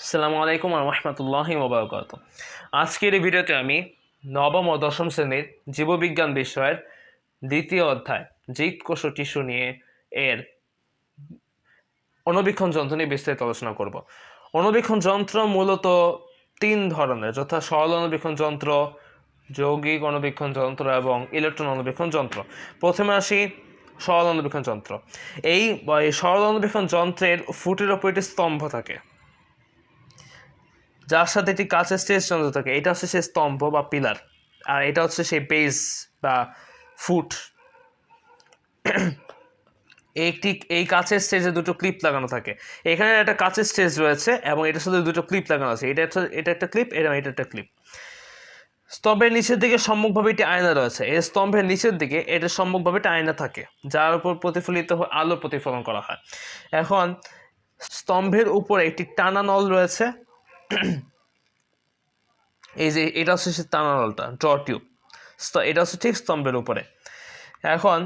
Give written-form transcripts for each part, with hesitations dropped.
আসসালামু আলাইকুম ওয়া রাহমাতুল্লাহি ওয়া বারাকাতুহু। আজকের এই ভিডিওতে আমি নবম ও দশম শ্রেণীর জীববিজ্ঞান বিষয়ের দ্বিতীয় অধ্যায় জীব কোষ ও টিস্যু নিয়ে এর অণুবীক্ষণ যন্ত্র নিয়ে বিস্তারিত আলোচনা করব। অণুবীক্ষণ যন্ত্র মূলত তিন ধরনের, যথা সরল অণুবীক্ষণ যন্ত্র, যৌগিক অণুবীক্ষণ যন্ত্র এবং ইলেকট্রন অণুবীক্ষণ যন্ত্র। প্রথমে আসি সরল অণুবীক্ষণ যন্ত্র। এই সরল অণুবীক্ষণ যন্ত্রের ফুটের ওপর একটি স্তম্ভ থাকে, যার সাথে একটি কাঁচের স্টেজ যন্ত্র থাকে। এটা হচ্ছে সেই স্তম্ভ বা পিলার, আর এটা হচ্ছে সেই বেস বা ফুট। এই কাঁচের স্টেজে দুটো ক্লিপ লাগানো থাকে। এখানে একটা কাঁচের স্টেজ রয়েছে এবং এটার সাথে দুটো ক্লিপ লাগানো আছে। এটা একটা ক্লিপ এবং এটা একটা ক্লিপ। স্তম্ভের নিচের দিকে সম্মুখভাবে একটি আয়না রয়েছে। এই স্তম্ভের নিচের দিকে এটা সম্মুখভাবে একটা আয়না থাকে, যার উপর প্রতিফলিত আলো প্রতিফলন করা হয়। এখন স্তম্ভের উপরে একটি টানা নল রয়েছে। এই যে এটা হচ্ছে সে টানা নলটা, ড্র টিউব। এটা হচ্ছে ঠিক স্তম্ভের উপরে। এখন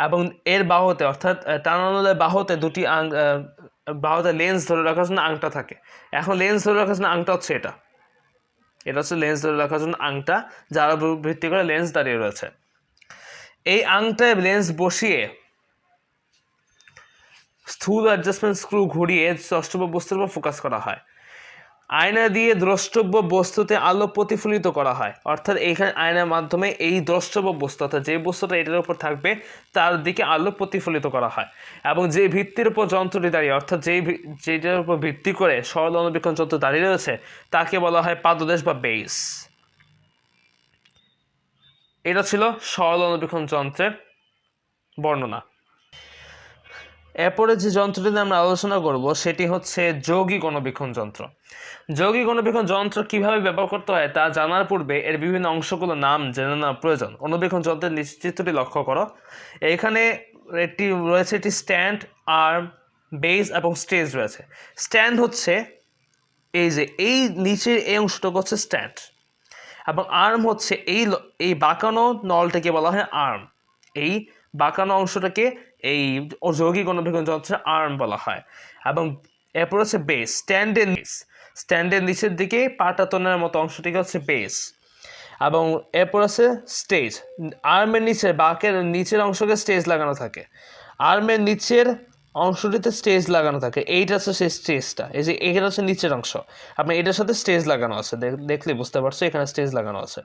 এবং এর বাহুতে, অর্থাৎ টানা নলের বাহুতে বাহুতে লেন্স ধরে রাখার জন্য আংটা থাকে। এখন লেন্স ধরে রাখার জন্য আংটা হচ্ছে এটা হচ্ছে লেন্স ধরে রাখার জন্য আংটা, যার উপর ভিত্তি করে লেন্স দাঁড়িয়ে রয়েছে। এই আংটায় লেন্স বসিয়ে স্থূল অ্যাডজাস্টমেন্ট স্ক্রু ঘুরিয়ে দ্রষ্টব্য বস্তুর উপর ফোকাস করা হয়। আয়না দিয়ে দ্রষ্টব্য বস্তুতে আলো প্রতিফলিত করা হয়, অর্থাৎ এইখানে আয়নার মাধ্যমে এই দ্রষ্টব্য বস্তু, অর্থাৎ যে বস্তুটা এটার উপর থাকবে তার দিকে আলো প্রতিফলিত করা হয়। এবং যে ভিত্তির উপর যন্ত্রটি দাঁড়িয়ে, অর্থাৎ যেটার উপর ভিত্তি করে সরল অণুবীক্ষণ যন্ত্র দাঁড়িয়ে রয়েছে, তাকে বলা হয় পাদদেশ বা বেস। এটা ছিল সরল অণুবীক্ষণ যন্ত্রের বর্ণনা। এরপরে যে যন্ত্রটি নিয়ে আমরা আলোচনা করব সেটি হচ্ছে যৌগিক অণুবীক্ষণ যন্ত্র। যৌগিক অণুবীক্ষণ যন্ত্র কিভাবে ব্যবহার করতে হয় তা জানার পূর্বে এর বিভিন্ন অংশগুলোর নাম জেনে নেওয়া প্রয়োজন। অণুবীক্ষণ যন্ত্রের চিত্রটি লক্ষ্য করো। এখানে রয়েছে একটি স্ট্যান্ড, আর্ম, বেস এবং স্টেজ রয়েছে। স্ট্যান্ড হচ্ছে এই নিচের এই অংশটুকু হচ্ছে স্ট্যান্ড, এবং আর্ম হচ্ছে এই বাঁকানো নলটাকে বলা হয় আর্ম। এই বাঁকানো অংশটাকে এই যৌগিক অণুবীক্ষণ যন্ত্রের আর্ম বলা হয়। এবং এরপর হচ্ছে বেস। স্ট্যান্ডের নিচের দিকে পাটাতনের মতো অংশটিকে হচ্ছে বেস। এবং এরপর আছে স্টেজ। আর্মের নিচের অংশকে স্টেজ লাগানো থাকে। আর্মের নিচের অংশটিতে স্টেজ লাগানো থাকে। এইটা হচ্ছে সেই স্টেজটা। এই যে এখানে হচ্ছে নিচের অংশ, আপনার এটার সাথে স্টেজ লাগানো আছে, দেখলে বুঝতে পারছো এখানে স্টেজ লাগানো আছে।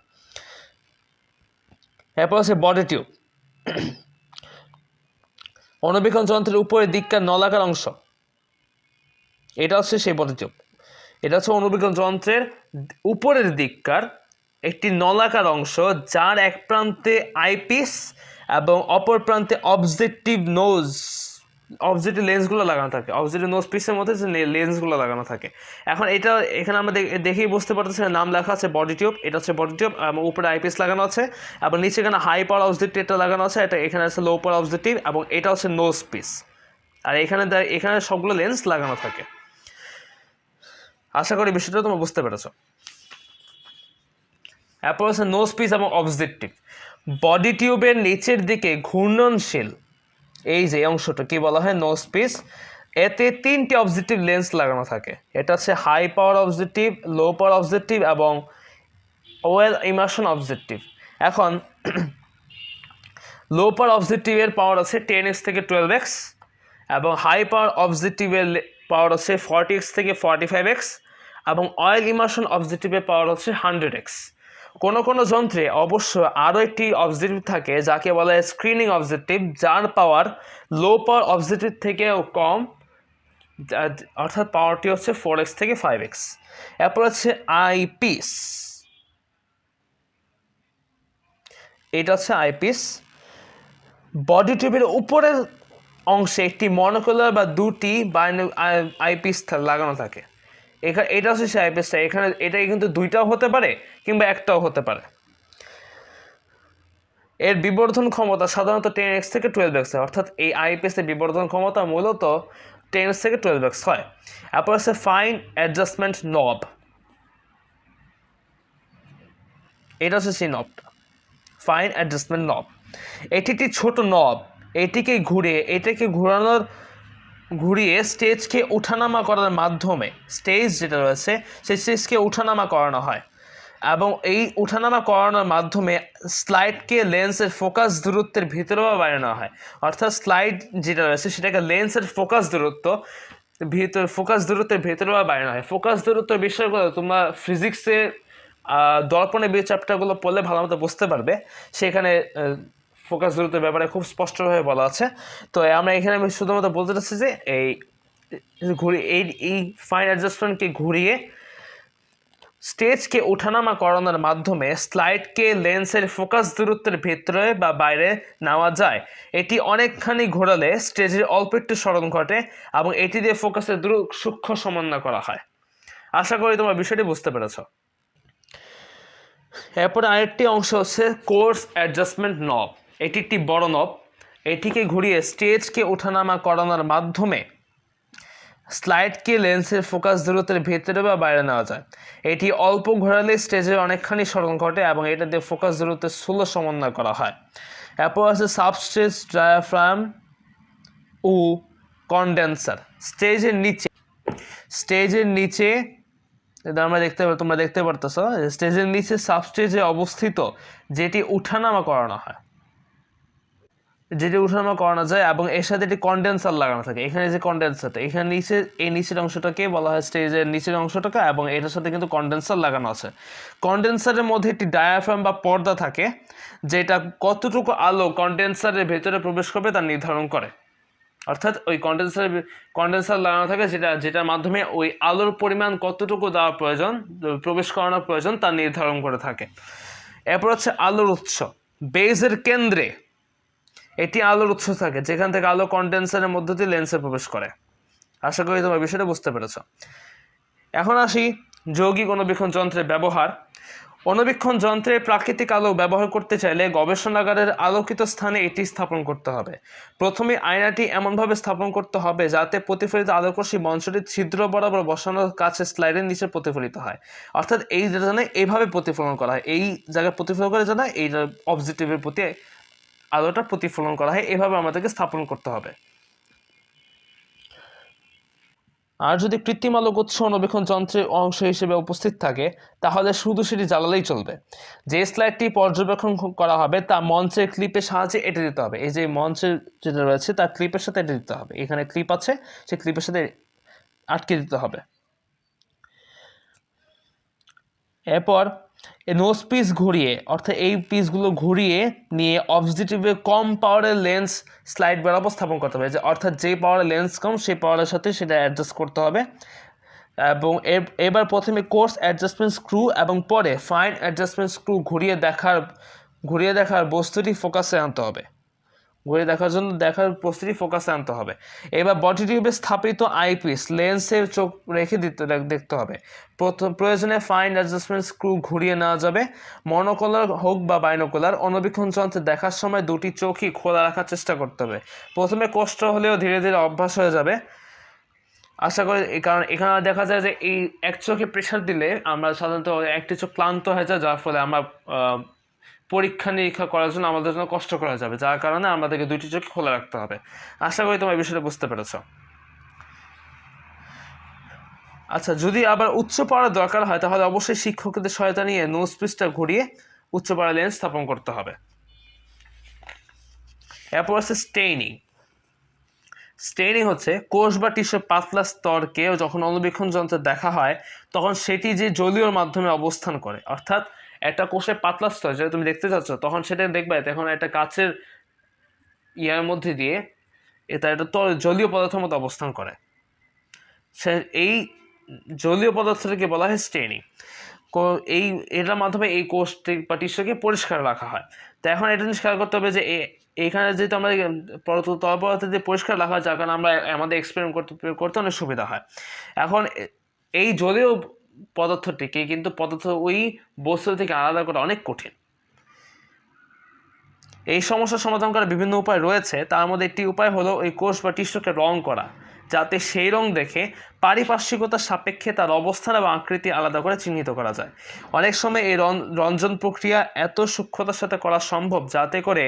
এরপর আছে বডি টিউব। অণুবীক্ষণ যন্ত্রের উপরের দিককার নলাকার অংশ, এটা হচ্ছে সেই বডি টিউব। এটা হচ্ছে অণুবীক্ষণ যন্ত্রের উপরের দিককার একটি নলাকার অংশ, যার এক প্রান্তে আইপিস এবং অপর প্রান্তে অবজেক্টিভ লেন্সগুলো লাগানো থাকে। অবজেক্টিভ নোজ পিসের মধ্যে যে লেন্সগুলো লাগানো থাকে। এখন এখানে আমরা দেখেই বুঝতে পারতেছি, নাম লেখা আছে বডি টিউব। এটা হচ্ছে বডি টিউব, উপরে আইপিস লাগানো আছে এবং নিচে এখানে হাই পাওয়ার অবজেক্টিভটা লাগানো আছে। এখানে আছে লো পাওয়ার অবজেক্টিভ এবং এটা হচ্ছে নোজ পিস। আর এখানে সবগুলো লেন্স লাগানো থাকে। আশা করি বিষয়টা তোমরা বুঝতে পেরেছ। এরপর আছে নোজ পিস এবং অবজেক্টিভ। বডি টিউবের নিচের দিকে ঘূর্ণনশীল এই যে অংশটা কি বলা হয় নোজ পিস। এতে তিনটি অবজেক্টিভ লেন্স লাগানো থাকে। এটা হচ্ছে হাই পাওয়ার অবজেক্টিভ, লো পাওয়ার অবজেক্টিভ এবং ওয়েল ইমার্শন অবজেক্টিভ। এখন লো পাওয়ার অবজেক্টিভের পাওয়ার আছে 10x থেকে 12x এবং হাই পাওয়ার অবজেক্টিভের পাওয়ার হচ্ছে 40x থেকে 45x এবং অয়েল ইমার্শন অবজেক্টিভের পাওয়ার হচ্ছে 100x। কোনো যন্ত্রে অবশ্য আরও একটি অবজেক্টিভ থাকে, যাকে বলা হয় স্ক্রিনিং অবজেক্টিভ, যার পাওয়ার লো পাওয়ার অবজেক্টিভ থেকেও কম, অর্থাৎ পাওয়ারটি হচ্ছে 4x থেকে 5x। এরপর হচ্ছে আইপিস। এটা হচ্ছে আইপিস। বডি টিউবের উপরের অংশে একটি মনোকুলার বা দুটি আইপিস লাগানো থাকে। এটা হচ্ছে সেই আইপিসটা। এটা কিন্তু দুইটাও হতে পারে কিংবা একটাও হতে পারে। এর বিবর্ধন ক্ষমতা সাধারণত 10x থেকে 12x হয়, অর্থাৎ এই আইপিএসের বিবর্ধন ক্ষমতা মূলত 10x থেকে 12x হয়। এরপর আছে ফাইন অ্যাডজাস্টমেন্ট নব। এটা হচ্ছে সেই নবটা, ফাইন অ্যাডজাস্টমেন্ট নব। এটি একটি ছোট নব। এটাকে ঘোরানোর ঘুরিয়ে স্টেজকে ওঠানামা করার মাধ্যমে স্টেজ যেটা রয়েছে সেই স্টেজকে ওঠানামা করানো হয় এবং এই ওঠানামা করানোর মাধ্যমে স্লাইডকে লেন্সের ফোকাস দূরত্বের ভিতরে বা বাইরে নেওয়া হয়। অর্থাৎ স্লাইড যেটা রয়েছে সেটাকে লেন্সের ফোকাস দূরত্বের ভেতরে বা বাইরে নেওয়া হয়। ফোকাস দূরত্বের বিষয়গুলো তোমরা ফিজিক্সে দর্পণে বি চ্যাপ্টারগুলো পড়লে ভালো মতো বুঝতে পারবে, সেখানে ফোকাস দূরত্বের ব্যাপারে খুব স্পষ্টভাবে বলা আছে। তো আমরা এখানে আমি শুধুমাত্র বলতে চাচ্ছি যে এই ফাইন অ্যাডজাস্টমেন্টকে ঘুরিয়ে স্টেজকে ওঠানামা করানোর মাধ্যমে স্লাইডকে লেন্সের ফোকাস দূরত্বের ভেতরে বা বাইরে নেওয়া যায়। এটি অনেকখানি ঘোরালে স্টেজের অল্প একটু সরণ ঘটে এবং এটি দিয়ে ফোকাসের সূক্ষ্ম সমন্বয় করা হয়। আশা করি তোমরা বিষয়টি বুঝতে পেরেছ। এরপরে আরেকটি অংশ হচ্ছে কোর্স অ্যাডজাস্টমেন্ট নব। এটি একটি বড় নব, এটিকে ঘুরিয়ে স্টেজকে ওঠানামা করানোর মাধ্যমে স্লাইডকে লেন্সের ফোকাস দূরত্বের ভেতরে বা বাইরে নেওয়া যায়। এটি অল্প ঘোরালে স্টেজের অনেকখানি সরণ ঘটে এবং এটা দিয়ে ফোকাস দূরত্বের স্থূল সমন্বয় করা হয়। এরপর আছে সাবস্টেজ, ডায়াফ্রাম ও কন্ডেন্সার। স্টেজের নিচে তোমরা দেখতে পারতেছ স্টেজের নিচে সাবস্টেজে অবস্থিত যেটি ওঠানামা করানো যায় এবং এর সাথে একটি কন্ডেন্সার লাগানো থাকে। এখানে যে কন্ডেন্সারটা এখানে এই নিচের অংশটাকে বলা হয় স্টেজের নিচের অংশটাকে, এবং এটার সাথে কিন্তু কন্ডেন্সার লাগানো আছে। কন্ডেন্সারের মধ্যে একটি ডায়াফ্রাম বা পর্দা থাকে যেটা কতটুকু আলো কন্ডেন্সারের ভেতরে প্রবেশ করবে তা নির্ধারণ করে। অর্থাৎ ওই কন্ডেন্সার লাগানো থাকে যেটার মাধ্যমে ওই আলোর পরিমাণ কতটুকু প্রবেশ করানোর প্রয়োজন তা নির্ধারণ করে থাকে। এরপর হচ্ছে আলোর উৎস। বেজের কেন্দ্রে এটি আলোর উৎস থাকে যেখান থেকে আলো কন্ডেন্সারের মধ্য দিয়ে লেন্সে প্রবেশ করে। আশা করি তোমরা বিষয়টা বুঝতে পেরেছ। এখন আসি যৌগিক অণুবীক্ষণ যন্ত্রের ব্যবহার। অণুবীক্ষণ যন্ত্রে প্রাকৃতিক আলো ব্যবহার করতে চাইলে গবেষণাগারের আলোকিত স্থানে এটি স্থাপন করতে হবে। প্রথমে আয়নাটি এমনভাবে স্থাপন করতে হবে যাতে প্রতিফলিত আলোকরশ্মি মঞ্চটির ছিদ্র বরাবর বসানোর কাছে স্লাইডের নিচে প্রতিফলিত হয়। অর্থাৎ এই জায়গায় এইভাবে প্রতিফলন করা হয়, এই জায়গায় প্রতিফলন করে জানা এই অবজেক্টিভের প্রতি আলোটা প্রতিফলন করা হয়, এভাবে আমাদেরকে স্থাপন করতে হবে। আর যদি কৃত্রিম আলোক উৎস অণুবীক্ষণ যন্ত্রের অংশ হিসেবে উপস্থিত থাকে তাহলে শুধু সেটি জ্বালালেই চলবে। যে স্লাইডটি পর্যবেক্ষণ করা হবে তা মঞ্চের ক্লিপের সাহায্যে এঁটে দিতে হবে। এই যে মঞ্চের যেটা রয়েছে তার ক্লিপের সাথে এঁটে দিতে হবে। এখানে ক্লিপ আছে, সেই ক্লিপের সাথে আটকে দিতে হবে। এরপর নোজ পিস ঘুরিয়ে, অর্থাৎ এই পিসগুলো ঘুরিয়ে নিয়ে অবজেক্টিভে কম পাওয়ারের লেন্স স্লাইড বরাবর স্থাপন করতে হবে। অর্থাৎ যে পাওয়ারের লেন্স কম সেই পাওয়ারের সাথে সেটা অ্যাডজাস্ট করতে হবে। এবং এবার প্রথমে কোর্স অ্যাডজাস্টমেন্ট স্ক্রু এবং পরে ফাইন অ্যাডজাস্টমেন্ট স্ক্রু ঘুরিয়ে দেখার বস্তুটি ফোকাসে আনতে হবে। দেখার বস্তুটি ফোকাসে আনতে হবে। এবার বডি টিউবে স্থাপিত আইপিস লেন্সের চোখ রেখে দেখতে হবে। প্রয়োজনে ফাইন অ্যাডজাস্টমেন্ট স্ক্রু ঘুরিয়ে নেওয়া যাবে। মনোকুলার হোক বা বাইনোকুলার, অণুবীক্ষণ যন্ত্রে দেখার সময় দুটি চোখই খোলা রাখার চেষ্টা করতে হবে। প্রথমে কষ্ট হলেও ধীরে ধীরে অভ্যাস হয়ে যাবে আশা করি। কারণ এখানে দেখা যায় যে এই এক চোখে প্রেশার দিলে আমরা সাধারণত একটি চোখ ক্লান্ত হয়ে যায়, যার ফলে আমরা পরীক্ষা নিরীক্ষা করার জন্য আমাদের জন্য কষ্ট করা যাবে, যার কারণে আমাদেরকে দুইটি চোখ খোলা রাখতে হবে। আশা করি তোমার এই বিষয়টা বুঝতে পেরেছ। আচ্ছা, যদি আবার উচ্চ পাওয়ার দরকার হয় তাহলে অবশ্যই শিক্ষকদের সহায়তা নিয়ে নোজ পিসটা ঘুরিয়ে উচ্চ পাওয়ার লেন্স স্থাপন করতে হবে। এরপর আছে স্টেইনিং হচ্ছে কোষ বা টিস্যুর পাতলা স্তরকে যখন অণুবীক্ষণ যন্ত্রে দেখা হয় তখন সেটি যে জলীয় মাধ্যমে অবস্থান করে। অর্থাৎ একটা কোষের পাতলা স্তর যেটা তুমি দেখতে চাচ্ছ তখন সেটা দেখবে তখন একটা কাচের ইয়ার মধ্যে দিয়ে এটা জলীয় পদার্থের মতো অবস্থান করে। এই জলীয় পদার্থটাকে বলা হয় স্টেইনিং। এটার মাধ্যমে এই কোষটি বা টিস্যুকে পরিষ্কার রাখা হয়। তো এখন এটা জিনিস খেয়াল করতে হবে যে এইখানে যেহেতু আমরা তরল পদার্থ দিয়ে পরিষ্কার রাখা হয় যার কারণে আমরা আমাদের এক্সপেরিমেন্ট করতে অনেক সুবিধা হয়। এখন এই জলীয় পদার্থটিকে কিন্তু ওই বস্তু থেকে আলাদা করা অনেক কঠিন। এই সমস্যার সমাধান করার বিভিন্ন উপায় রয়েছে, তার মধ্যে একটি উপায় হলো ওই কোষ বা টিস্যুকে রং করা। যাতে সেই রং দেখে পারিপার্শ্বিকতার সাপেক্ষে তার অবস্থান এবং আকৃতি আলাদা করে চিহ্নিত করা যায়। অনেক সময় এই রঞ্জন প্রক্রিয়া এত সূক্ষ্মতার সাথে করা সম্ভব যাতে করে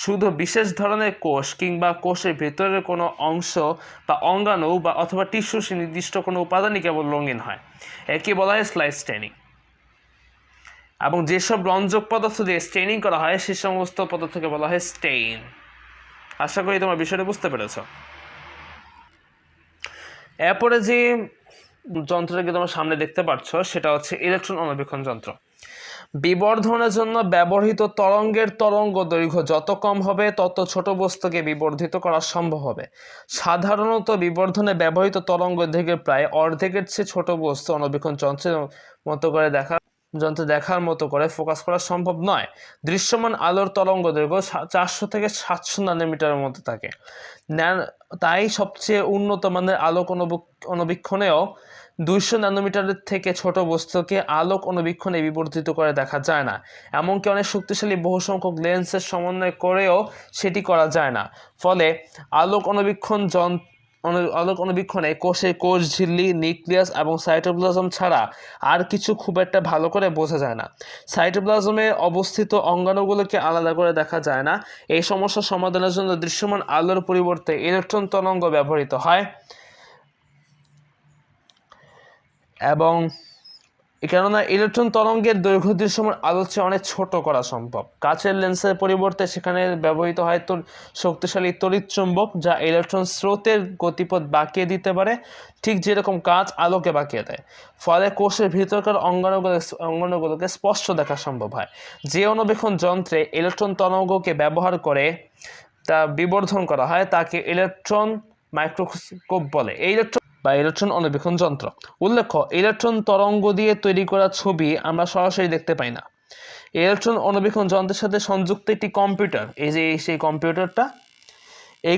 শুধু বিশেষ ধরনের কোষ কিংবা কোষের ভেতরের কোনো অংশ বা অঙ্গাণু বা অথবা টিস্যু নির্দিষ্ট কোনো উপাদানই কেবল রঙিন হয়। একে বলা হয় স্লাইড স্টেনিং। এবং যেসব রঞ্জক পদার্থ দিয়ে স্টেনিং করা হয় সে সমস্ত পদার্থকে বলা হয় স্টেইন। আশা করি তোমার বিষয়টা বুঝতে পেরেছ। এরপরে যে যন্ত্রটাকে তোমার সামনে দেখতে পাচ্ছ সেটা হচ্ছে ইলেকট্রন অণুবীক্ষণ যন্ত্র। বিবর্ধনের জন্য ব্যবহৃত তরঙ্গের তরঙ্গ দৈর্ঘ্য যত কম হবে তত ছোট বস্তুকে বিবর্ধিত করা সম্ভব হবে। সাধারণত বিবর্ধনে ব্যবহৃত তরঙ্গ দৈর্ঘ্যের প্রায় অর্ধেকের চেয়ে ছোট বস্তু অণুবীক্ষণ যন্ত্রের মতো করে দেখার মতো করে ফোকাস করা সম্ভব নয়। দৃশ্যমান আলোর তরঙ্গ দৈর্ঘ্য 400 থেকে 700 ন্যানোমিটারের মধ্যে থাকে। তাই সবচেয়ে উন্নত মানের আলোক অণুবীক্ষণেও 200 ন্যানোমিটারের থেকে ছোট বস্তুকে আলোক অণুবীক্ষণে বিবর্ধিত করে দেখা যায় না। এমনকি অনেক শক্তিশালী বহু সংখ্যক লেন্সের সমন্বয় করেও সেটি করা যায় না। ফলে আলোক অণুবীক্ষণে কোষ ঝিল্লি, নিউক্লিয়াস এবং সাইটোপ্লাজম ছাড়া আর কিছু খুব একটা ভালো করে বোঝা যায় না। সাইটোপ্লাজমে অবস্থিত অঙ্গাণুগুলোকে আলাদা করে দেখা যায় না। এই সমস্যার সমাধানের জন্য দৃশ্যমান আলোর পরিবর্তে ইলেকট্রন তরঙ্গ ব্যবহৃত হয় এবং কেননা ইলেকট্রন তরঙ্গের দৈর্ঘ্য দৃশ্যমান আলোর চেয়ে অনেক ছোট করা সম্ভব। কাচের লেন্সের পরিবর্তে সেখানে ব্যবহৃত হয় শক্তিশালী তড়িৎ চুম্বক যা ইলেকট্রন স্রোতের গতিপথ বাঁকিয়ে দিতে পারে, ঠিক যেরকম কাঁচ আলোকে বাঁকিয়ে দেয়। ফলে কোষের ভিতরকার অঙ্গাণুগুলোকে স্পষ্ট দেখা সম্ভব হয়। যে অণুবীক্ষণ যন্ত্রে ইলেকট্রন তরঙ্গকে ব্যবহার করে তা বিবর্ধন করা হয় তাকে ইলেকট্রন মাইক্রোস্কোপ বলে। ইলেকট্রন অণুবীক্ষণ যন্ত্র। উল্লেখ্য, ইলেকট্রন তরঙ্গ দিয়ে তৈরি করা ছবি আমরা সরাসরি দেখতে পাই না। ইলেকট্রন অণুবীক্ষণ যন্ত্রের সাথে সংযুক্ত একটি কম্পিউটার, সেই কম্পিউটারটা, এই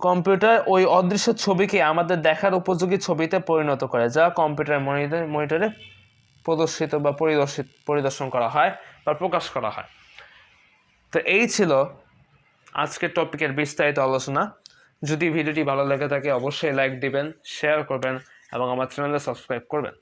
কম্পিউটার ওই অদৃশ্য ছবিকে আমাদের দেখার উপযোগী ছবিতে পরিণত করে, যা কম্পিউটার মনিটরে প্রদর্শিত বা পরিদর্শন করা হয় বা প্রকাশ করা হয়। তো এই ছিল আজকের টপিকের বিস্তারিত আলোচনা। যদি ভিডিওটি ভালো লেগে থাকে অবশ্যই লাইক দিবেন, শেয়ার করবেন এবং আমার চ্যানেলে সাবস্ক্রাইব করবেন।